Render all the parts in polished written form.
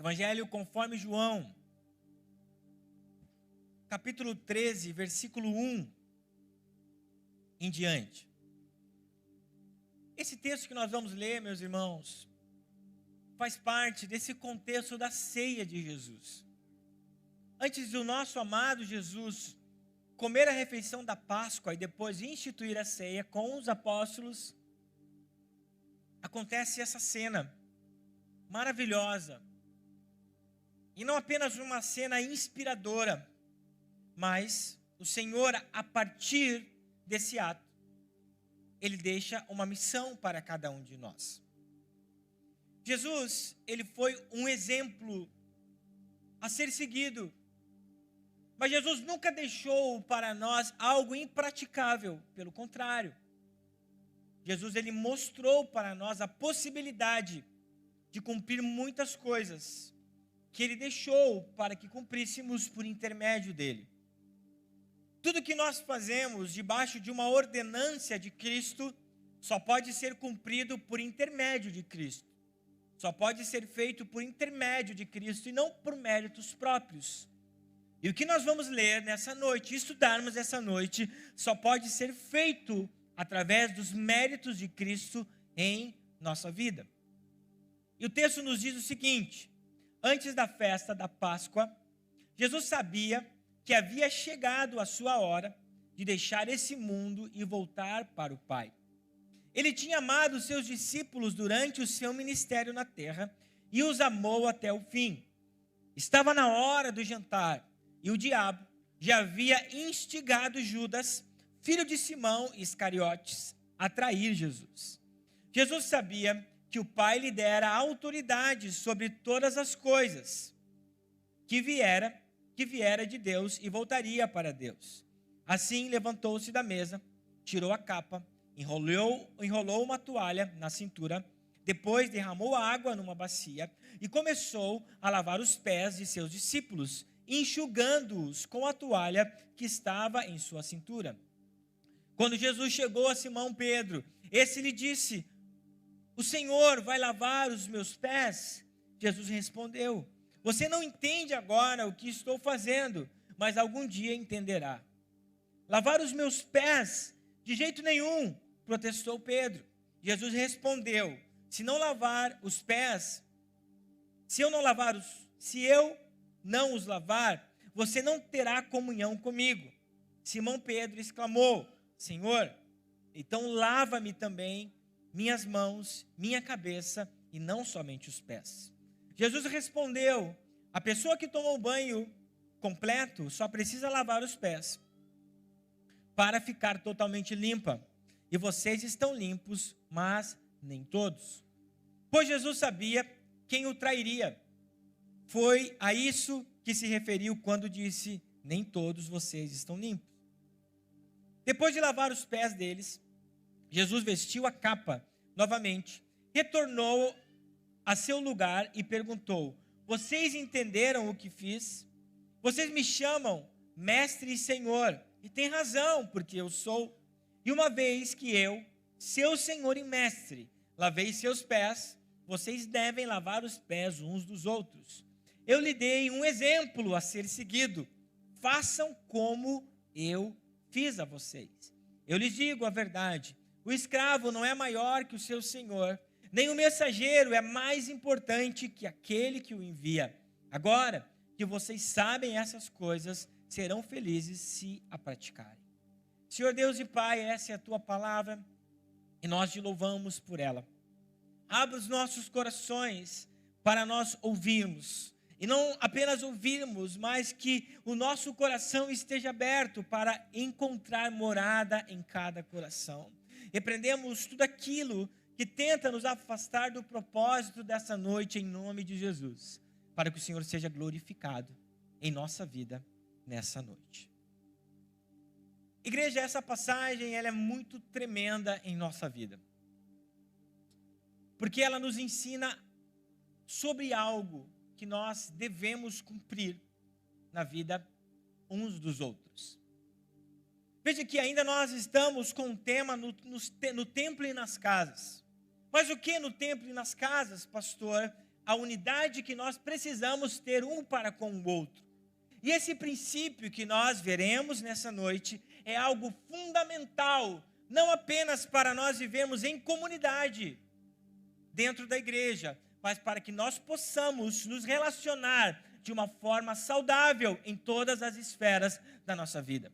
Evangelho conforme João, capítulo 13, versículo 1 em diante. Esse texto que nós vamos ler, meus irmãos, faz parte desse contexto da ceia de Jesus. Antes do nosso amado Jesus comer a refeição da Páscoa e depois instituir a ceia com os apóstolos, acontece essa cena maravilhosa. E não apenas uma cena inspiradora, mas o Senhor, a partir desse ato, Ele deixa uma missão para cada um de nós. Jesus, Ele foi um exemplo a ser seguido. Mas Jesus nunca deixou para nós algo impraticável, pelo contrário. Jesus, Ele mostrou para nós a possibilidade de cumprir muitas coisas que Ele deixou para que cumpríssemos por intermédio dEle. Tudo que nós fazemos debaixo de uma ordenância de Cristo só pode ser cumprido por intermédio de Cristo. Só pode ser feito por intermédio de Cristo e não por méritos próprios. E o que nós vamos ler nessa noite, estudarmos essa noite, só pode ser feito através dos méritos de Cristo em nossa vida. E o texto nos diz o seguinte: antes da festa da Páscoa, Jesus sabia que havia chegado a sua hora de deixar esse mundo e voltar para o Pai. Ele tinha amado os seus discípulos durante o seu ministério na terra e os amou até o fim. Estava na hora do jantar e o diabo já havia instigado Judas, filho de Simão Iscariotes, a trair Jesus. Jesus sabia que o Pai lhe dera autoridade sobre todas as coisas, que viera de Deus e voltaria para Deus. Assim levantou-se da mesa, tirou a capa, enrolou uma toalha na cintura, depois derramou água numa bacia e começou a lavar os pés de seus discípulos, enxugando-os com a toalha que estava em sua cintura. Quando Jesus chegou a Simão Pedro, esse lhe disse: "O Senhor vai lavar os meus pés?" Jesus respondeu: "Você não entende agora o que estou fazendo, mas algum dia entenderá." "Lavar os meus pés? De jeito nenhum," protestou Pedro. Jesus respondeu: Se eu não os lavar, você não terá comunhão comigo." Simão Pedro exclamou: "Senhor, então lava-me também minhas mãos, minha cabeça e não somente os pés." Jesus respondeu: "A pessoa que tomou banho completo só precisa lavar os pés para ficar totalmente limpa. E vocês estão limpos, mas nem todos." Pois Jesus sabia quem o trairia. Foi a isso que se referiu quando disse: "Nem todos vocês estão limpos." Depois de lavar os pés deles, Jesus vestiu a capa novamente, retornou a seu lugar e perguntou: "Vocês entenderam o que fiz? Vocês me chamam Mestre e Senhor, e têm razão, porque eu sou. E uma vez que eu, seu Senhor e Mestre, lavei seus pés, vocês devem lavar os pés uns dos outros. Eu lhe dei um exemplo a ser seguido. Façam como eu fiz a vocês. Eu lhes digo a verdade: o escravo não é maior que o seu senhor, nem o mensageiro é mais importante que aquele que o envia. Agora que vocês sabem essas coisas, serão felizes se a praticarem." Senhor Deus e Pai, essa é a tua palavra e nós te louvamos por ela. Abra os nossos corações para nós ouvirmos. E não apenas ouvirmos, mas que o nosso coração esteja aberto para encontrar morada em cada coração. Repreendemos tudo aquilo que tenta nos afastar do propósito dessa noite, em nome de Jesus, para que o Senhor seja glorificado em nossa vida nessa noite. Igreja, essa passagem ela é muito tremenda em nossa vida, porque ela nos ensina sobre algo que nós devemos cumprir na vida uns dos outros. Veja que ainda nós estamos com um tema no templo e nas casas. Mas o que no templo e nas casas, pastor? a unidade que nós precisamos ter um para com o outro. E esse princípio que nós veremos nessa noite é algo fundamental, não apenas para nós vivermos em comunidade dentro da igreja, mas para que nós possamos nos relacionar de uma forma saudável em todas as esferas da nossa vida.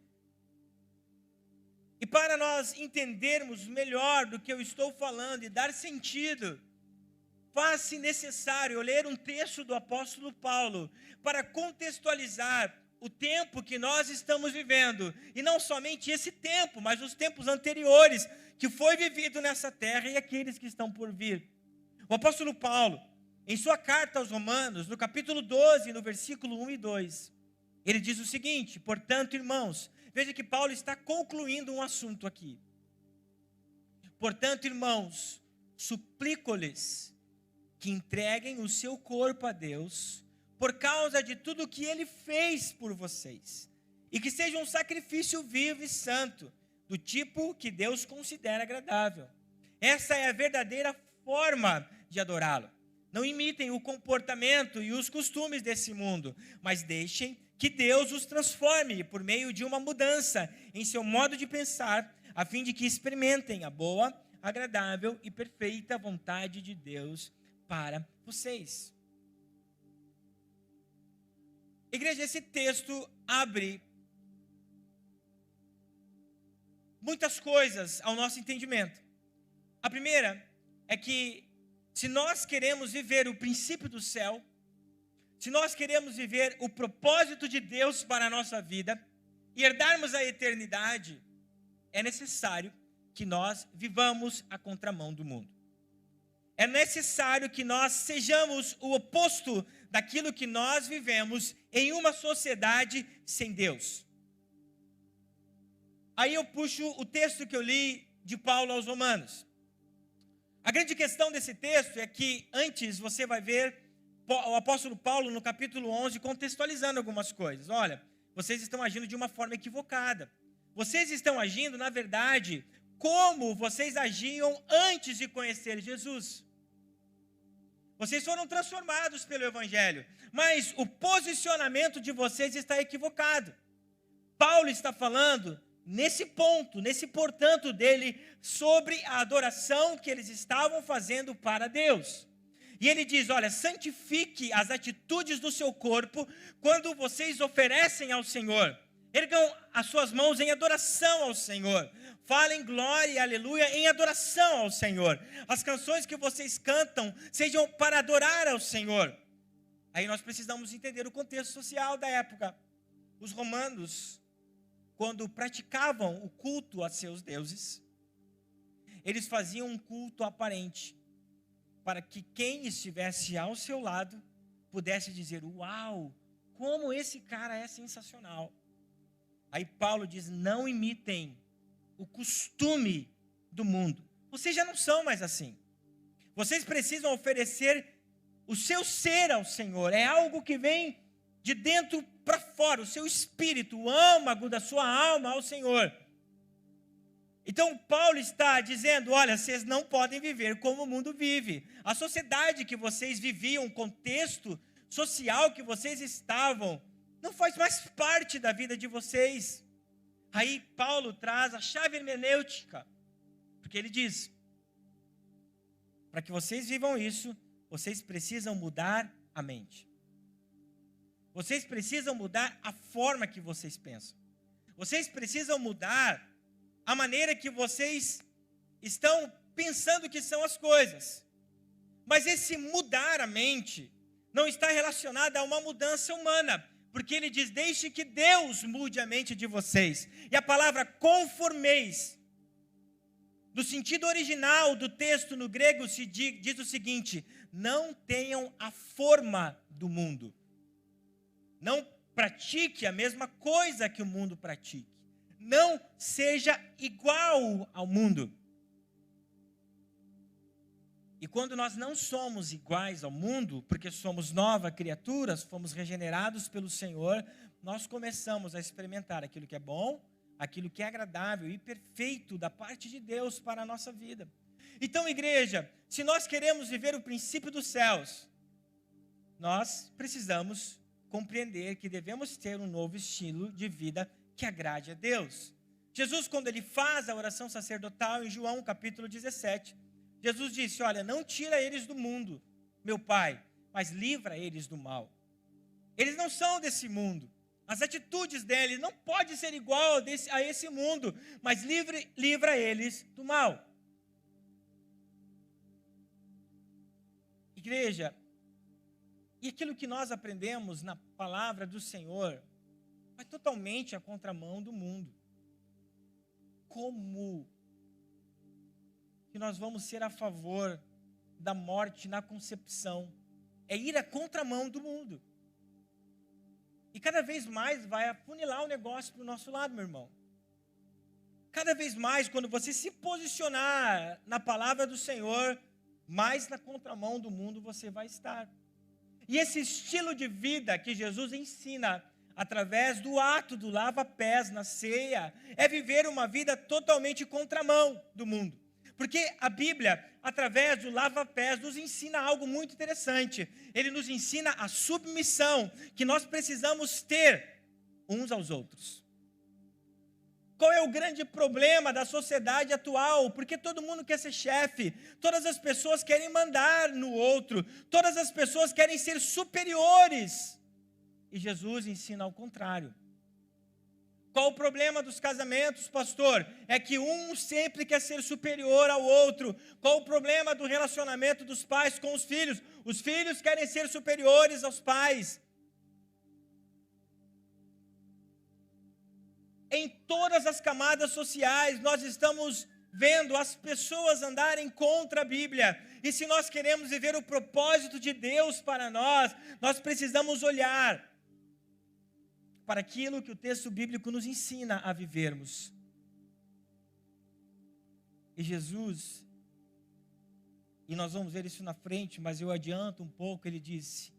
E para nós entendermos melhor do que eu estou falando e dar sentido, faz-se necessário ler um texto do apóstolo Paulo para contextualizar o tempo que nós estamos vivendo. E não somente esse tempo, mas os tempos anteriores que foi vivido nessa terra e aqueles que estão por vir. O apóstolo Paulo, em sua carta aos Romanos, no capítulo 12, no versículo 1 e 2, ele diz o seguinte: portanto, irmãos, veja que Paulo está concluindo um assunto aqui. Portanto, irmãos, suplico-lhes que entreguem o seu corpo a Deus, por causa de tudo o que Ele fez por vocês, e que seja um sacrifício vivo e santo, do tipo que Deus considera agradável. Essa é a verdadeira forma de adorá-lo. Não imitem o comportamento e os costumes desse mundo, mas deixem que Deus os transforme por meio de uma mudança em seu modo de pensar, a fim de que experimentem a boa, agradável e perfeita vontade de Deus para vocês. Igreja, esse texto abre muitas coisas ao nosso entendimento. A primeira é que, se nós queremos viver o princípio do céu, se nós queremos viver o propósito de Deus para a nossa vida e herdarmos a eternidade, é necessário que nós vivamos a contramão do mundo. É necessário que nós sejamos o oposto daquilo que nós vivemos em uma sociedade sem Deus. Aí eu puxo o texto que eu li de Paulo aos Romanos. A grande questão desse texto é que antes você vai ver o apóstolo Paulo no capítulo 11 contextualizando algumas coisas. Olha, vocês estão agindo de uma forma equivocada. Vocês estão agindo, na verdade, como vocês agiam antes de conhecer Jesus. Vocês foram transformados pelo Evangelho, mas o posicionamento de vocês está equivocado. Paulo está falando nesse ponto, nesse portanto dele, sobre a adoração que eles estavam fazendo para Deus. E ele diz, olha, santifique as atitudes do seu corpo quando vocês oferecem ao Senhor. Ergam as suas mãos em adoração ao Senhor. Falem glória e aleluia em adoração ao Senhor. As canções que vocês cantam sejam para adorar ao Senhor. Aí nós precisamos entender o contexto social da época. Os romanos, quando praticavam o culto a seus deuses, eles faziam um culto aparente, para que quem estivesse ao seu lado pudesse dizer, uau, como esse cara é sensacional. Aí Paulo diz, não imitem o costume do mundo. Vocês já não são mais assim. Vocês precisam oferecer o seu ser ao Senhor. É algo que vem de dentro para fora, o seu espírito, o âmago da sua alma ao Senhor. Então Paulo está dizendo, olha, vocês não podem viver como o mundo vive. A sociedade que vocês viviam, o contexto social que vocês estavam, não faz mais parte da vida de vocês. Aí Paulo traz a chave hermenêutica, porque ele diz, para que vocês vivam isso, vocês precisam mudar a mente. Vocês precisam mudar a forma que vocês pensam. Vocês precisam mudar a maneira que vocês estão pensando que são as coisas. Mas esse mudar a mente não está relacionado a uma mudança humana, porque ele diz, deixe que Deus mude a mente de vocês. E a palavra conformeis, no sentido original do texto no grego, se diz o seguinte, não tenham a forma do mundo. Não pratique a mesma coisa que o mundo pratique. Não seja igual ao mundo. E quando nós não somos iguais ao mundo, porque somos nova criaturas, fomos regenerados pelo Senhor, nós começamos a experimentar aquilo que é bom, aquilo que é agradável e perfeito da parte de Deus para a nossa vida. Então, igreja, se nós queremos viver o princípio dos céus, nós precisamos compreender que devemos ter um novo estilo de vida que agrade a Deus. Jesus, quando ele faz a oração sacerdotal em João capítulo 17, Jesus disse: olha, não tira eles do mundo, meu Pai, mas livra eles do mal. Eles não são desse mundo. As atitudes deles não podem ser igual a esse mundo, mas livra eles do mal. Igreja, e aquilo que nós aprendemos na palavra do Senhor vai totalmente à contramão do mundo. Como que nós vamos ser a favor da morte na concepção? É ir à contramão do mundo. E cada vez mais vai afunilar o negócio para o nosso lado, meu irmão. Cada vez mais, quando você se posicionar na palavra do Senhor, mais na contramão do mundo você vai estar. E esse estilo de vida que Jesus ensina através do ato do lava-pés na ceia é viver uma vida totalmente contramão do mundo. Porque a Bíblia, através do lava-pés, nos ensina algo muito interessante. Ele nos ensina a submissão que nós precisamos ter uns aos outros. Qual é o grande problema da sociedade atual? Porque todo mundo quer ser chefe, todas as pessoas querem mandar no outro, todas as pessoas querem ser superiores. E Jesus ensina ao contrário. Qual o problema dos casamentos, pastor? É que um sempre quer ser superior ao outro. Qual o problema do relacionamento dos pais com os filhos? Os filhos querem ser superiores aos pais. Em todas as camadas sociais, nós estamos vendo as pessoas andarem contra a Bíblia. E se nós queremos viver o propósito de Deus para nós, nós precisamos olhar para aquilo que o texto bíblico nos ensina a vivermos. E Jesus, e nós vamos ver isso na frente, mas eu adianto um pouco, ele disse: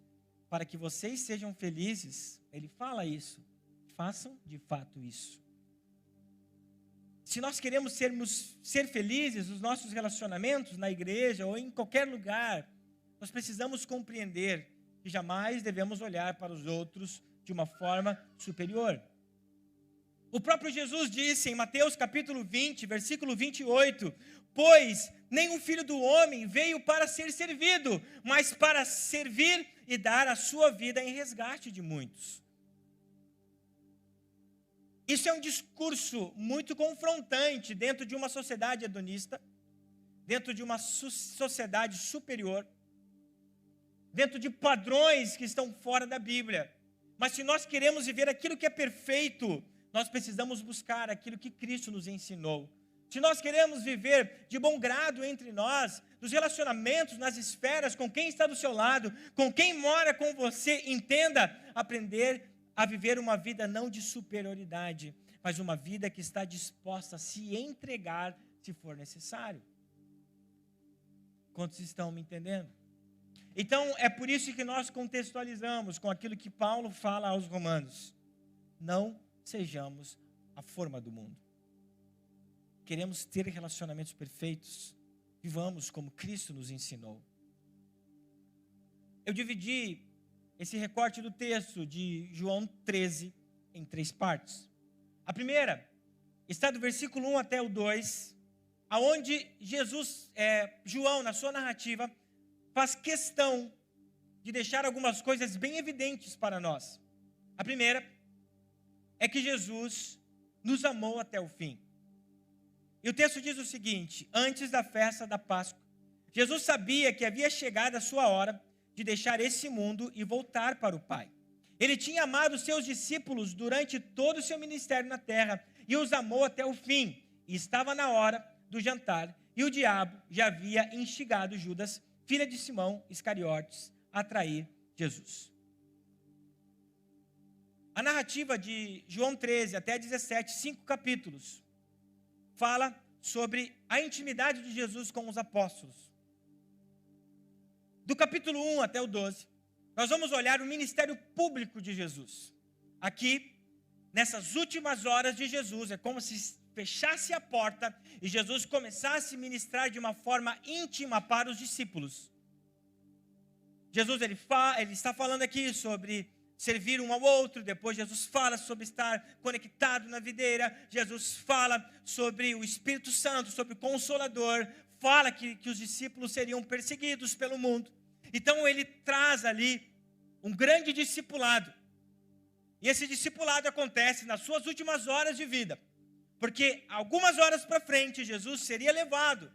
para que vocês sejam felizes, ele fala isso, façam de fato isso. Se nós queremos ser felizes nos nossos relacionamentos, na igreja ou em qualquer lugar, nós precisamos compreender que jamais devemos olhar para os outros de uma forma superior. O próprio Jesus disse em Mateus capítulo 20, versículo 28, pois nenhum filho do homem veio para ser servido, mas para servir e dar a sua vida em resgate de muitos. Isso é um discurso muito confrontante dentro de uma sociedade hedonista, dentro de uma sociedade superior, dentro de padrões que estão fora da Bíblia. Mas se nós queremos viver aquilo que é perfeito, nós precisamos buscar aquilo que Cristo nos ensinou. Se nós queremos viver de bom grado entre nós, nos relacionamentos, nas esferas, com quem está do seu lado, com quem mora com você, entenda, aprender a viver uma vida não de superioridade, mas uma vida que está disposta a se entregar se for necessário. Quantos estão me entendendo? Então, é por isso que nós contextualizamos com aquilo que Paulo fala aos Romanos. Não sejamos a forma do mundo. Queremos ter relacionamentos perfeitos, vivamos como Cristo nos ensinou. Eu dividi esse recorte do texto de João 13 em 3 partes. A primeira está do versículo 1 até o 2, aonde João, na sua narrativa, faz questão de deixar algumas coisas bem evidentes para nós. A primeira é que Jesus nos amou até o fim. E o texto diz o seguinte: antes da festa da Páscoa, Jesus sabia que havia chegado a sua hora de deixar esse mundo e voltar para o Pai. Ele tinha amado seus discípulos durante todo o seu ministério na terra e os amou até o fim. E estava na hora do jantar e o diabo já havia instigado Judas, filha de Simão Iscariotes, a trair Jesus. A narrativa de João 13 até 17, 5 capítulos, fala sobre a intimidade de Jesus com os apóstolos. Do capítulo 1 até o 12, nós vamos olhar o ministério público de Jesus. Aqui, nessas últimas horas de Jesus, é como se fechasse a porta e Jesus começasse a ministrar de uma forma íntima para os discípulos. Jesus ele está falando aqui sobre servir um ao outro. Depois Jesus fala sobre estar conectado na videira. Jesus fala sobre o Espírito Santo, sobre o Consolador. Fala que os discípulos seriam perseguidos pelo mundo. Então ele traz ali um grande discipulado. E esse discipulado acontece nas suas últimas horas de vida. Porque algumas horas para frente, Jesus seria levado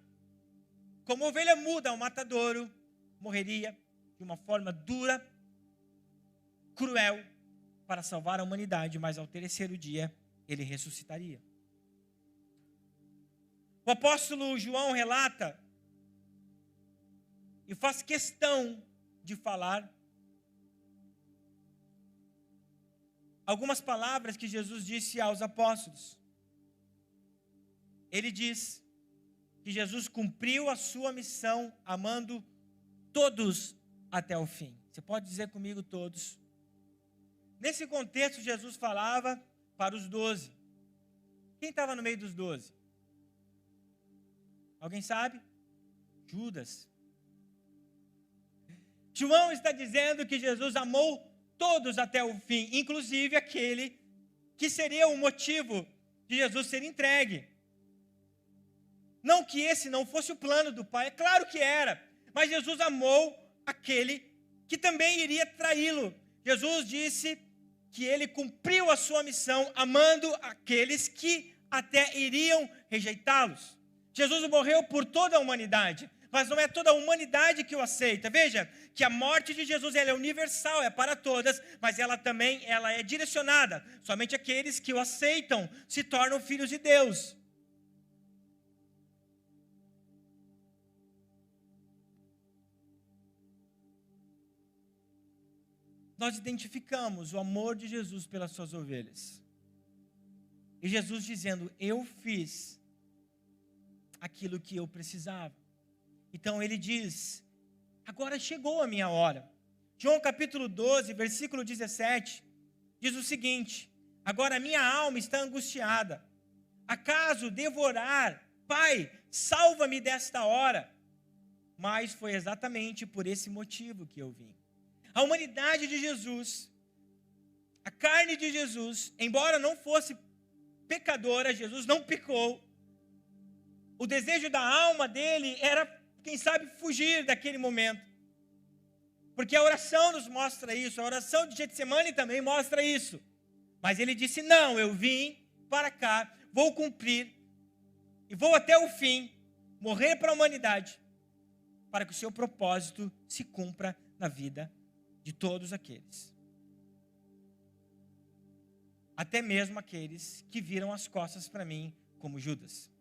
como ovelha muda ao matadouro, morreria de uma forma dura, cruel, para salvar a humanidade, mas ao terceiro dia ele ressuscitaria. O apóstolo João relata e faz questão de falar algumas palavras que Jesus disse aos apóstolos. Ele diz que Jesus cumpriu a sua missão amando todos até o fim. Você pode dizer comigo todos? Nesse contexto, Jesus falava para os 12. Quem estava no meio dos 12? Alguém sabe? Judas. João está dizendo que Jesus amou todos até o fim, inclusive aquele que seria o motivo de Jesus ser entregue. Não que esse não fosse o plano do Pai, é claro que era, mas Jesus amou aquele que também iria traí-lo. Jesus disse que ele cumpriu a sua missão amando aqueles que até iriam rejeitá-los. Jesus morreu por toda a humanidade, mas não é toda a humanidade que o aceita. Veja que a morte de Jesus ela é universal, é para todas, mas ela também é direcionada. Somente aqueles que o aceitam se tornam filhos de Deus. Nós identificamos o amor de Jesus pelas suas ovelhas. E Jesus dizendo, eu fiz aquilo que eu precisava. Então ele diz, agora chegou a minha hora. João capítulo 12, versículo 17, diz o seguinte, agora minha alma está angustiada. Acaso devorar, Pai, salva-me desta hora. Mas foi exatamente por esse motivo que eu vim. A humanidade de Jesus, a carne de Jesus, embora não fosse pecadora, Jesus não pecou. O desejo da alma dele era, quem sabe, fugir daquele momento. Porque a oração nos mostra isso, a oração de Getsemane também mostra isso. Mas ele disse, não, eu vim para cá, vou cumprir, e vou até o fim, morrer para a humanidade, para que o seu propósito se cumpra na vida de todos aqueles. Até mesmo aqueles que viram as costas para mim, como Judas.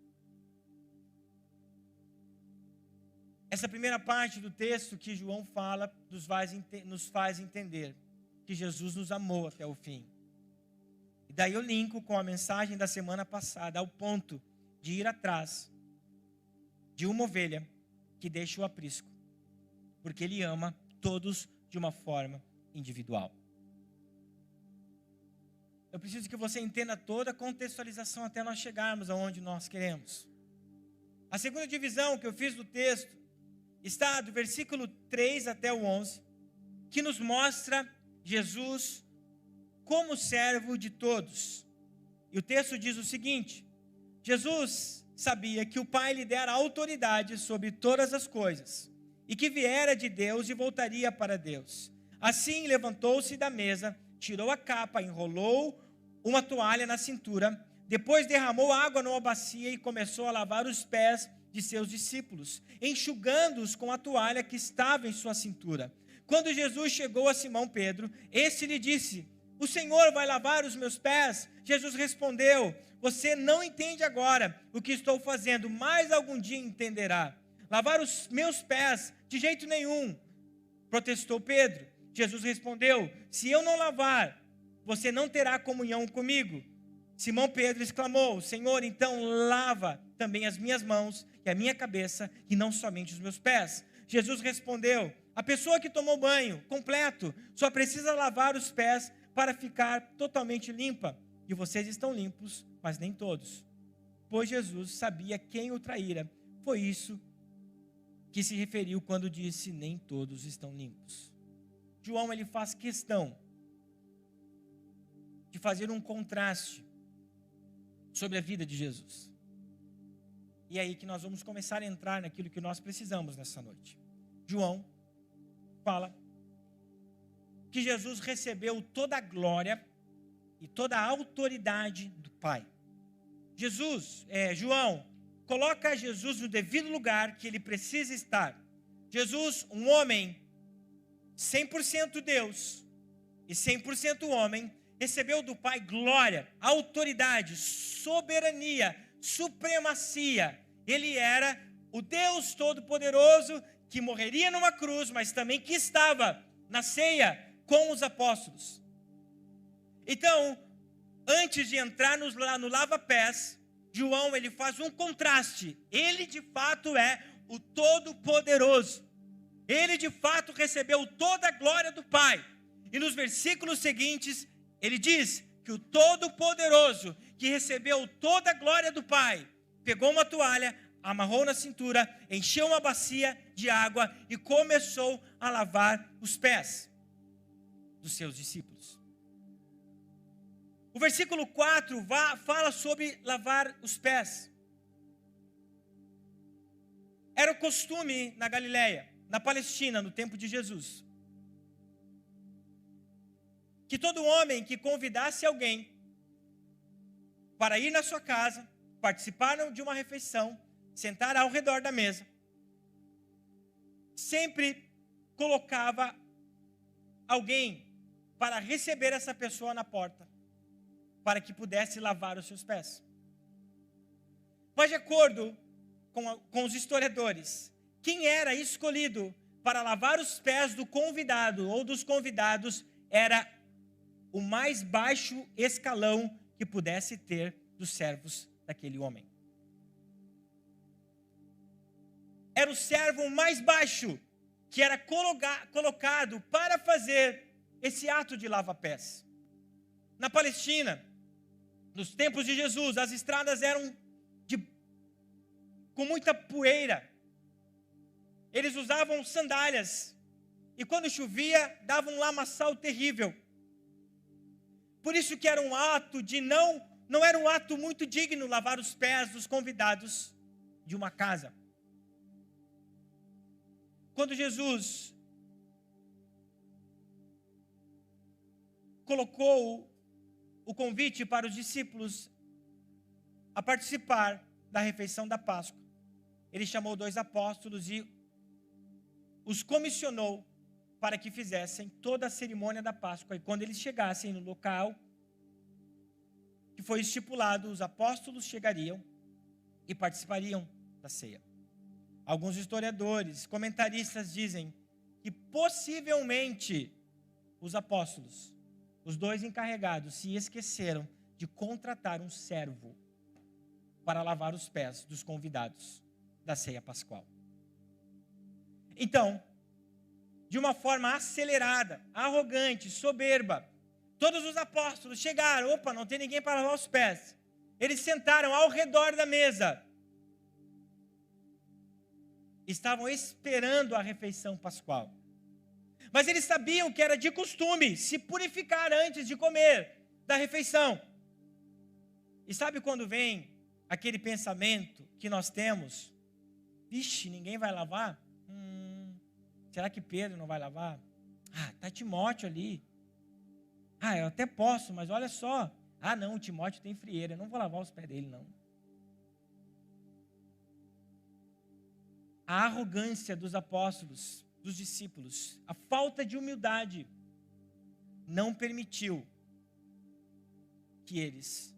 Essa primeira parte do texto que João fala nos faz entender que Jesus nos amou até o fim. E daí eu linko com a mensagem da semana passada, ao ponto de ir atrás de uma ovelha que deixa o aprisco, porque ele ama todos de uma forma individual. Eu preciso que você entenda toda a contextualização até nós chegarmos aonde nós queremos. A segunda divisão que eu fiz do texto está do versículo 3 até o 11, que nos mostra Jesus como servo de todos. E o texto diz o seguinte, Jesus sabia que o Pai lhe dera autoridade sobre todas as coisas, e que viera de Deus e voltaria para Deus. Assim levantou-se da mesa, tirou a capa, enrolou uma toalha na cintura, depois derramou água numa bacia e começou a lavar os pés de seus discípulos, enxugando-os com a toalha que estava em sua cintura. Quando Jesus chegou a Simão Pedro, este lhe disse, o Senhor vai lavar os meus pés? Jesus respondeu, você não entende agora o que estou fazendo, mas algum dia entenderá. Lavar os meus pés? De jeito nenhum, protestou Pedro. Jesus respondeu, se eu não lavar, você não terá comunhão comigo. Simão Pedro exclamou, Senhor, então lava também as minhas mãos e a minha cabeça, e não somente os meus pés. Jesus respondeu, a pessoa que tomou banho completo só precisa lavar os pés para ficar totalmente limpa. E vocês estão limpos, mas nem todos. Pois Jesus sabia quem o traíra. que se referiu quando disse: nem todos estão limpos. João, ele faz questão de fazer um contraste sobre a vida de Jesus. E é aí que nós vamos começar a entrar naquilo que nós precisamos nessa noite. João fala que Jesus recebeu toda a glória e toda a autoridade do Pai. João coloca Jesus no devido lugar que ele precisa estar. Jesus, um homem 100% Deus e 100% homem, recebeu do Pai glória, autoridade, soberania, supremacia. Ele era o Deus Todo-Poderoso que morreria numa cruz, mas também que estava na ceia com os apóstolos. Então, antes de entrar no lava-pés, João, ele faz um contraste. Ele de fato é o Todo-Poderoso. Ele de fato recebeu toda a glória do Pai. E nos versículos seguintes, ele diz que o Todo-Poderoso, que recebeu toda a glória do Pai, pegou uma toalha, amarrou na cintura, encheu uma bacia de água e começou a lavar os pés dos seus discípulos. O versículo 4 fala sobre lavar os pés. Era o costume na Galileia, na Palestina, no tempo de Jesus, que todo homem que convidasse alguém para ir na sua casa, participar de uma refeição, sentar ao redor da mesa, sempre colocava alguém para receber essa pessoa na porta, para que pudesse lavar os seus pés. Mas de acordo com os historiadores, quem era escolhido para lavar os pés do convidado ou dos convidados era o mais baixo escalão que pudesse ter dos servos daquele homem. Era o servo mais baixo que era colocado para fazer esse ato de lava-pés. Na Palestina, nos tempos de Jesus, as estradas eram com muita poeira. Eles usavam sandálias. E quando chovia, dava um lamaçal terrível. Por isso que era um ato não era um ato muito digno lavar os pés dos convidados de uma casa. Quando Jesus colocou o convite para os discípulos a participar da refeição da Páscoa, ele chamou 2 apóstolos e os comissionou para que fizessem toda a cerimônia da Páscoa. E quando eles chegassem no local que foi estipulado, os apóstolos chegariam e participariam da ceia. Alguns historiadores, comentaristas dizem que possivelmente os apóstolos, os 2 encarregados, se esqueceram de contratar um servo para lavar os pés dos convidados da ceia pascual. Então, de uma forma acelerada, arrogante, soberba, todos os apóstolos chegaram, não tem ninguém para lavar os pés. Eles sentaram ao redor da mesa. Estavam esperando a refeição pascual. Mas eles sabiam que era de costume se purificar antes de comer da refeição. E sabe quando vem aquele pensamento que nós temos? Vixe, ninguém vai lavar? Será que Pedro não vai lavar? Está Timóteo ali. Eu até posso, mas olha só. Não, o Timóteo tem frieira, eu não vou lavar os pés dele, não. A arrogância dos apóstolos, dos discípulos, a falta de humildade, não permitiu que eles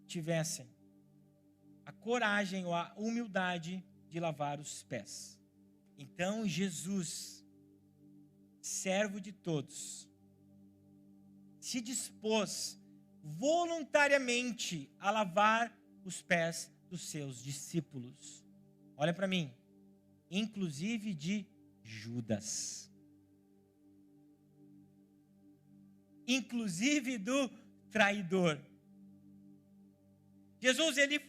tivessem a coragem ou a humildade de lavar os pés. Então Jesus, servo de todos, se dispôs voluntariamente a lavar os pés dos seus discípulos. Olha para mim, inclusive de Judas, inclusive do traidor. Jesus, ele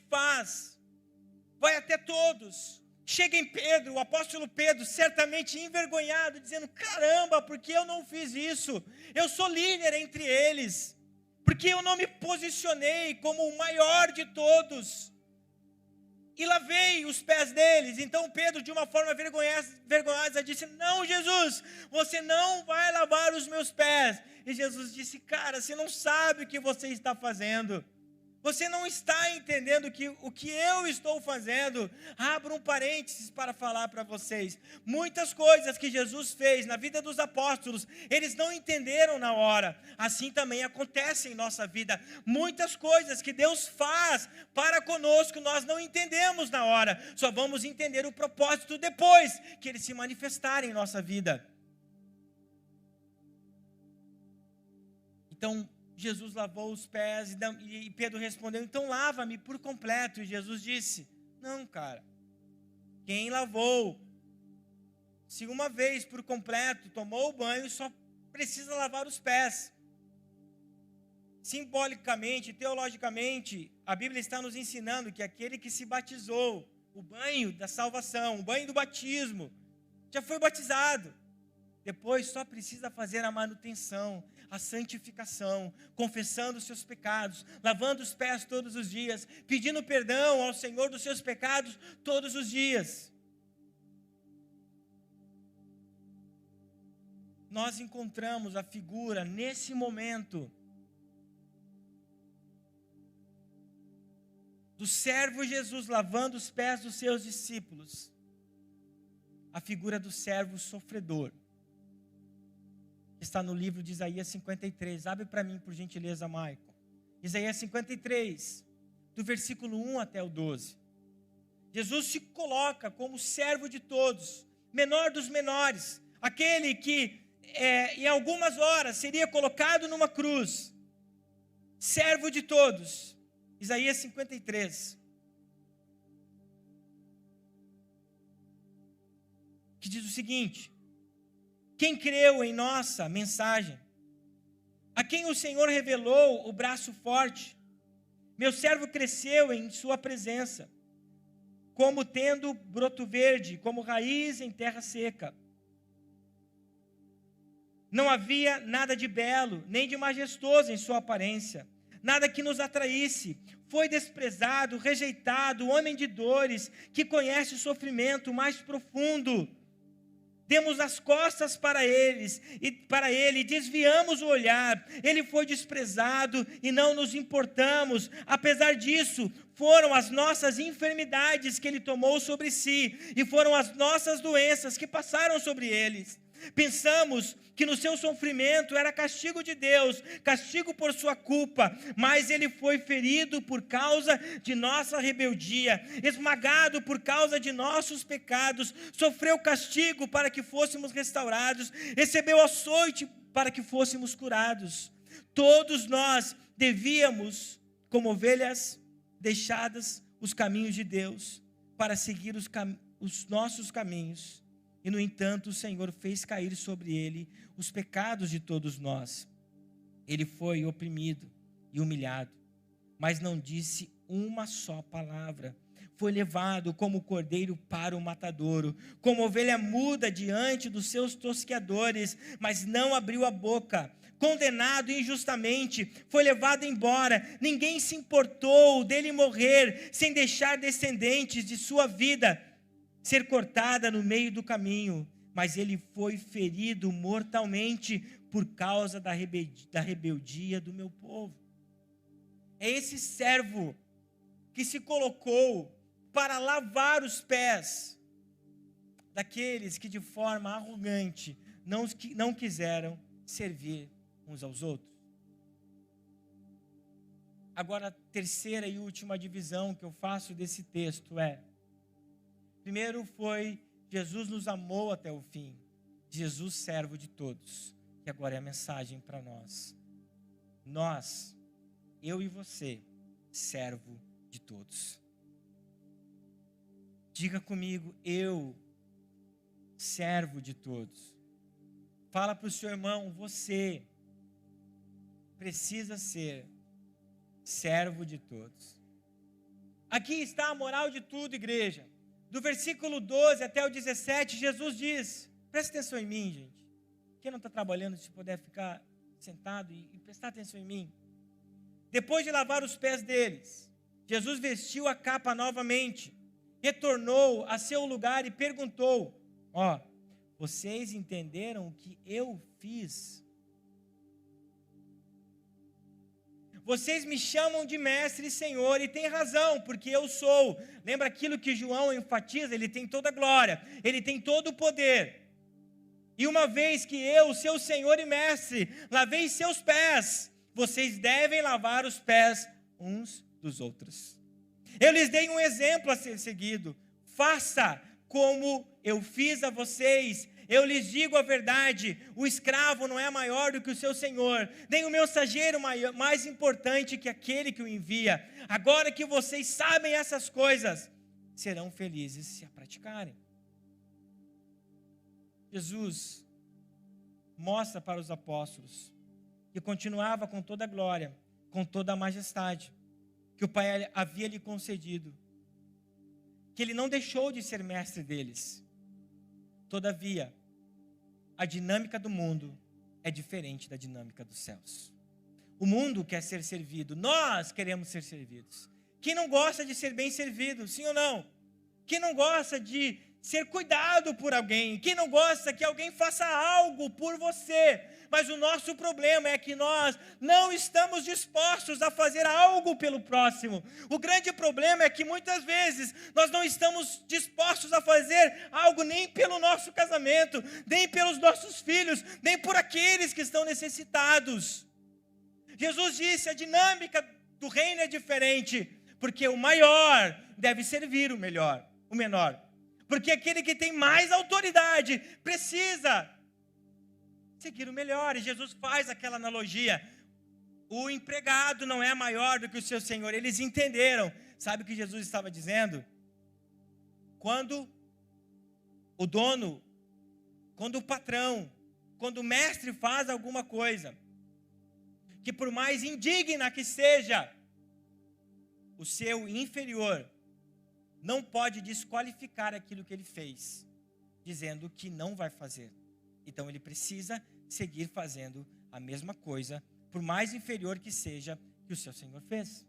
vai até todos, Chega em Pedro, o apóstolo Pedro, certamente envergonhado, dizendo: caramba, por que eu não fiz isso? Eu sou líder entre eles, porque eu não me posicionei como o maior de todos e lavei os pés deles. Então Pedro, de uma forma vergonhosa, disse: não, Jesus, você não vai lavar os meus pés. E Jesus disse: cara, você não sabe o que você está fazendo. Você não está entendendo o que eu estou fazendo. Abro um parênteses para falar para vocês. Muitas coisas que Jesus fez na vida dos apóstolos, eles não entenderam na hora. Assim também acontece em nossa vida. Muitas coisas que Deus faz para conosco, nós não entendemos na hora. Só vamos entender o propósito depois que Ele se manifestar em nossa vida. Então, Jesus lavou os pés e Pedro respondeu: então lava-me por completo. E Jesus disse: não, cara, quem lavou, se uma vez por completo tomou o banho, só precisa lavar os pés. Simbolicamente, teologicamente, a Bíblia está nos ensinando que aquele que se batizou, o banho da salvação, o banho do batismo, já foi batizado. Depois só precisa fazer a manutenção, a santificação, confessando os seus pecados, lavando os pés todos os dias, pedindo perdão ao Senhor dos seus pecados todos os dias. Nós encontramos a figura, nesse momento, do servo Jesus lavando os pés dos seus discípulos, a figura do servo sofredor. Está no livro de Isaías 53. Abre para mim, por gentileza, Maicon. Isaías 53, do versículo 1 até o 12. Jesus se coloca como servo de todos, menor dos menores, aquele que em algumas horas seria colocado numa cruz, servo de todos. Isaías 53, que diz o seguinte: quem creu em nossa mensagem, a quem o Senhor revelou o braço forte, meu servo cresceu em sua presença, como tendo broto verde, como raiz em terra seca. Não havia nada de belo, nem de majestoso em sua aparência, nada que nos atraísse. Foi desprezado, rejeitado, homem de dores, que conhece o sofrimento mais profundo. Demos as costas para ele, desviamos o olhar. Ele foi desprezado e não nos importamos. Apesar disso, foram as nossas enfermidades que ele tomou sobre si, e foram as nossas doenças que passaram sobre eles. Pensamos que no seu sofrimento era castigo de Deus, castigo por sua culpa, mas ele foi ferido por causa de nossa rebeldia, esmagado por causa de nossos pecados, sofreu castigo para que fôssemos restaurados, recebeu açoite para que fôssemos curados. Todos nós devíamos, como ovelhas, deixadas os caminhos de Deus, para seguir os nossos caminhos. E, no entanto, o Senhor fez cair sobre ele os pecados de todos nós. Ele foi oprimido e humilhado, mas não disse uma só palavra. Foi levado como cordeiro para o matadouro, como ovelha muda diante dos seus tosqueadores, mas não abriu a boca. Condenado injustamente, foi levado embora. Ninguém se importou dele morrer, sem deixar descendentes de sua vida ser cortada no meio do caminho, mas ele foi ferido mortalmente por causa da rebeldia do meu povo. É esse servo que se colocou para lavar os pés daqueles que de forma arrogante não quiseram servir uns aos outros. Agora, a terceira e última divisão que eu faço desse texto primeiro foi, Jesus nos amou até o fim. Jesus, servo de todos. Que agora é a mensagem para nós. Nós, eu e você, servo de todos. Diga comigo: eu, servo de todos. Fala para o seu irmão: você precisa ser servo de todos. Aqui está a moral de tudo, igreja. do versículo 12 até o 17, Jesus diz, presta atenção em mim, gente. Quem não está trabalhando, se puder ficar sentado e prestar atenção em mim. Depois de lavar os pés deles, Jesus vestiu a capa novamente, retornou a seu lugar e perguntou, vocês entenderam o que eu fiz? Vocês me chamam de mestre e senhor, e tem razão, porque eu sou. Lembra aquilo que João enfatiza? Ele tem toda a glória, ele tem todo o poder. E uma vez que eu, seu senhor e mestre, lavei seus pés, vocês devem lavar os pés uns dos outros. Eu lhes dei um exemplo a ser seguido. Faça como eu fiz a vocês. Eu lhes digo a verdade, o escravo não é maior do que o seu senhor, nem o mensageiro mais importante que aquele que o envia. Agora que vocês sabem essas coisas, serão felizes se a praticarem. Jesus mostra para os apóstolos que continuava com toda a glória, com toda a majestade, que o Pai havia lhe concedido, que ele não deixou de ser mestre deles. Todavia, a dinâmica do mundo é diferente da dinâmica dos céus. O mundo quer ser servido, nós queremos ser servidos. Quem não gosta de ser bem servido, sim ou não? Quem não gosta de ser cuidado por alguém? Quem não gosta que alguém faça algo por você? Mas o nosso problema é que nós não estamos dispostos a fazer algo pelo próximo. O grande problema é que muitas vezes nós não estamos dispostos a fazer algo nem pelo nosso casamento, nem pelos nossos filhos, nem por aqueles que estão necessitados. Jesus disse, a dinâmica do reino é diferente, porque o maior deve servir o menor. Porque aquele que tem mais autoridade precisa seguir o melhor. E Jesus faz aquela analogia. O empregado não é maior do que o seu senhor. Eles entenderam. Sabe o que Jesus estava dizendo? Quando o dono, quando o patrão, quando o mestre faz alguma coisa, que por mais indigna que seja, o seu inferior não pode desqualificar aquilo que ele fez, dizendo que não vai fazer. Então ele precisa seguir fazendo a mesma coisa, por mais inferior que seja que o seu Senhor fez.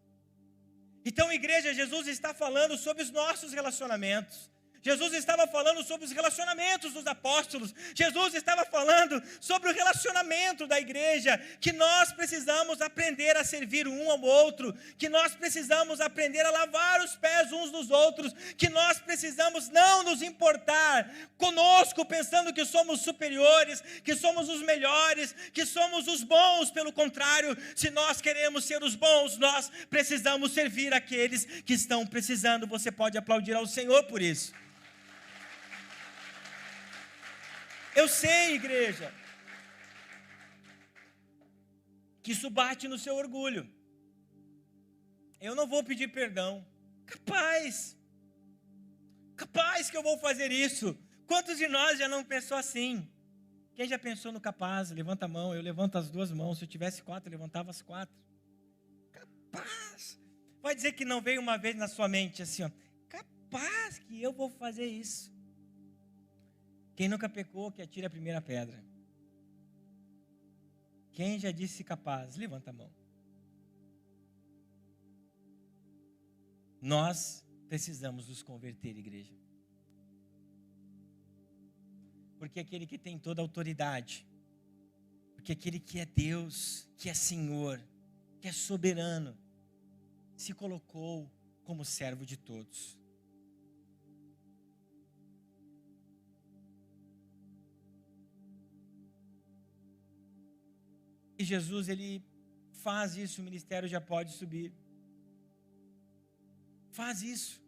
Então, igreja, Jesus está falando sobre os nossos relacionamentos. Jesus estava falando sobre os relacionamentos dos apóstolos. Jesus estava falando sobre o relacionamento da igreja, que nós precisamos aprender a servir um ao outro, que nós precisamos aprender a lavar os pés uns dos outros, que nós precisamos não nos importar conosco, pensando que somos superiores, que somos os melhores, que somos os bons. Pelo contrário, se nós queremos ser os bons, nós precisamos servir aqueles que estão precisando. Você pode aplaudir ao Senhor por isso. Eu sei, igreja, que isso bate no seu orgulho. Eu não vou pedir perdão. Capaz que eu vou fazer isso. Quantos de nós já não pensou assim? Quem já pensou no capaz? Levanta a mão. Eu levanto as duas mãos. Se eu tivesse 4, eu levantava as 4. Capaz. Vai dizer que não veio uma vez na sua mente assim, capaz que eu vou fazer isso. Quem nunca pecou, que atire a primeira pedra. Quem já disse capaz, levanta a mão. Nós precisamos nos converter, igreja. Porque aquele que tem toda a autoridade, porque aquele que é Deus, que é Senhor, que é soberano, se colocou como servo de todos. E Jesus, ele faz isso, o ministério já pode subir. Faz isso.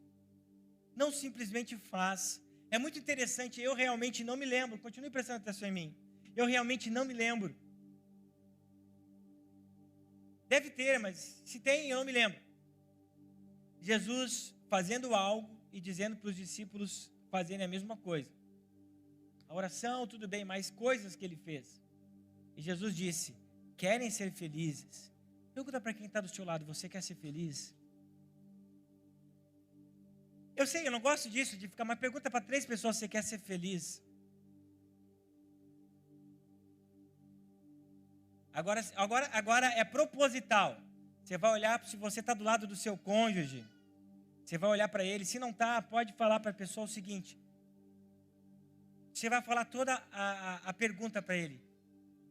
Não simplesmente faz. É muito interessante, eu realmente não me lembro, continue prestando atenção em mim. Eu realmente não me lembro. Deve ter, mas se tem, eu não me lembro. Jesus fazendo algo e dizendo para os discípulos fazerem a mesma coisa. A oração, tudo bem, mas coisas que ele fez. E Jesus disse: querem ser felizes? Pergunta para quem está do seu lado, você quer ser feliz? Eu sei, eu não gosto disso, de ficar, mas pergunta para 3 pessoas se você quer ser feliz. Agora é proposital. Você vai olhar, se você está do lado do seu cônjuge, você vai olhar para ele. Se não está, pode falar para a pessoa o seguinte. Você vai falar toda a pergunta para ele.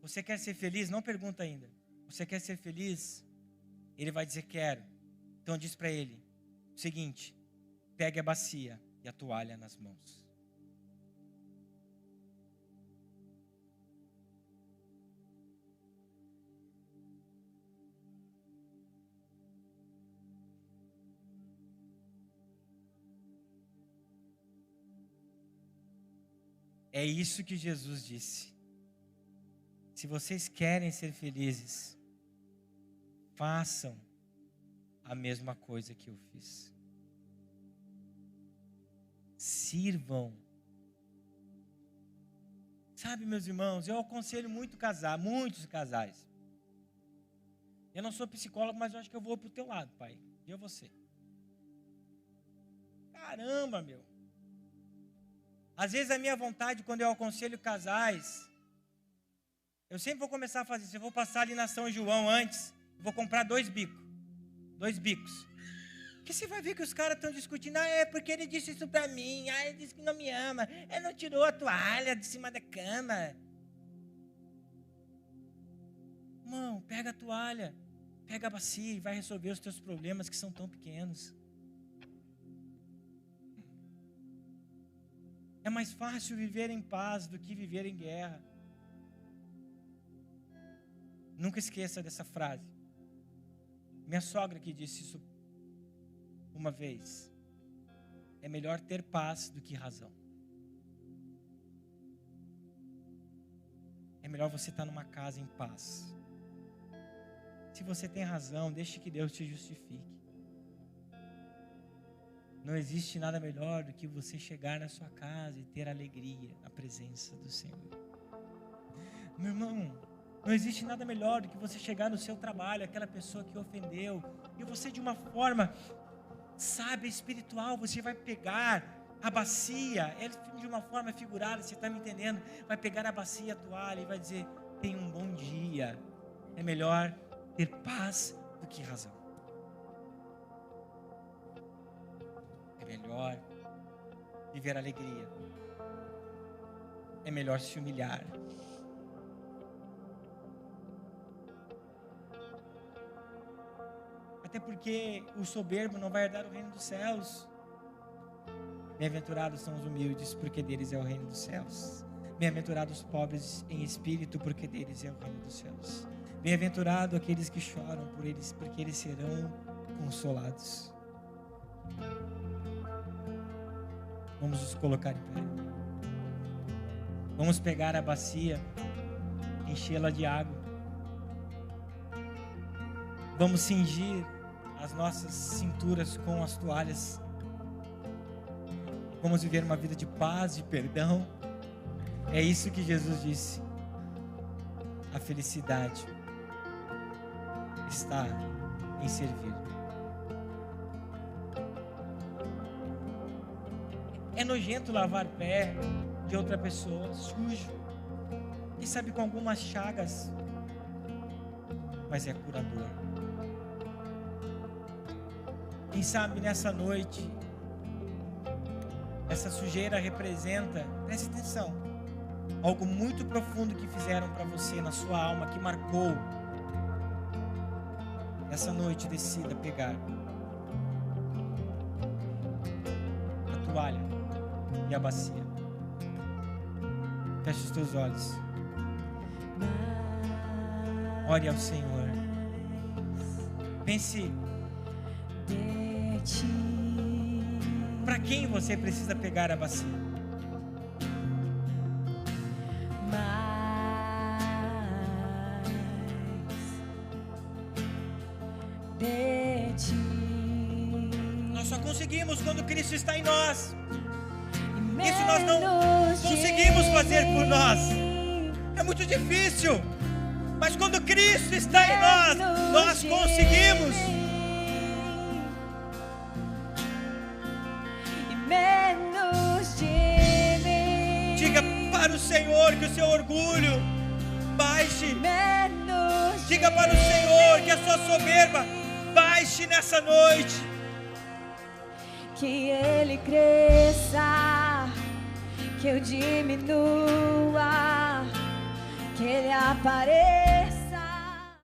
Você quer ser feliz? Não pergunta ainda. Você quer ser feliz? Ele vai dizer, quero. Então diz para ele o seguinte: pegue a bacia e a toalha nas mãos. É isso que Jesus disse. Se vocês querem ser felizes, façam a mesma coisa que eu fiz. Sirvam. Sabe, meus irmãos, eu aconselho muitos casais. Eu não sou psicólogo, mas eu acho que eu vou pro teu lado, pai. Eu você. Caramba, meu. Às vezes a minha vontade, quando eu aconselho casais, eu sempre vou começar a fazer isso. Eu vou passar ali na São João antes, vou comprar 2 bicos. 2 bicos. Porque você vai ver que os caras estão discutindo. É porque ele disse isso pra mim. Ele disse que não me ama. Ele não tirou a toalha de cima da cama. Irmão, pega a toalha, pega a bacia e vai resolver os teus problemas que são tão pequenos. É mais fácil viver em paz do que viver em guerra. Nunca esqueça dessa frase. Minha sogra que disse isso uma vez. É melhor ter paz do que razão. É melhor você estar numa casa em paz. Se você tem razão, deixe que Deus te justifique. Não existe nada melhor do que você chegar na sua casa e ter alegria na presença do Senhor. Meu irmão, não existe nada melhor do que você chegar no seu trabalho, aquela pessoa que ofendeu, e você de uma forma sábia, espiritual, você vai pegar a bacia, de uma forma figurada, você está me entendendo? Vai pegar a bacia, a toalha e vai dizer, tenha um bom dia. É melhor ter paz do que razão. É melhor viver alegria. É melhor se humilhar. Até porque o soberbo não vai herdar o reino dos céus. Bem-aventurados são os humildes, porque deles é o reino dos céus. Bem-aventurados os pobres em espírito, porque deles é o reino dos céus. Bem-aventurados aqueles que choram por eles, porque eles serão consolados. Vamos nos colocar em pé. Vamos pegar a bacia, enchê-la de água. Vamos cingir as nossas cinturas com as toalhas. Vamos viver uma vida de paz, de perdão. É isso que Jesus disse. A felicidade está em servir. É nojento lavar pé de outra pessoa, sujo. E sabe, com algumas chagas, mas é curador. Quem sabe nessa noite, essa sujeira representa, preste atenção, algo muito profundo que fizeram para você na sua alma, que marcou. Essa noite decida pegar a toalha e a bacia. Feche os teus olhos. Ore ao Senhor. Pense para quem você precisa pegar a bacia. Nós só conseguimos quando Cristo está em nós. Isso nós não conseguimos fazer por nós. É muito difícil. Mas quando Cristo está em nós, nós conseguimos. o Senhor que o seu orgulho baixe. Menos Diga para o Senhor que a sua soberba baixe nessa noite. que Ele cresça, que eu diminua, que Ele apareça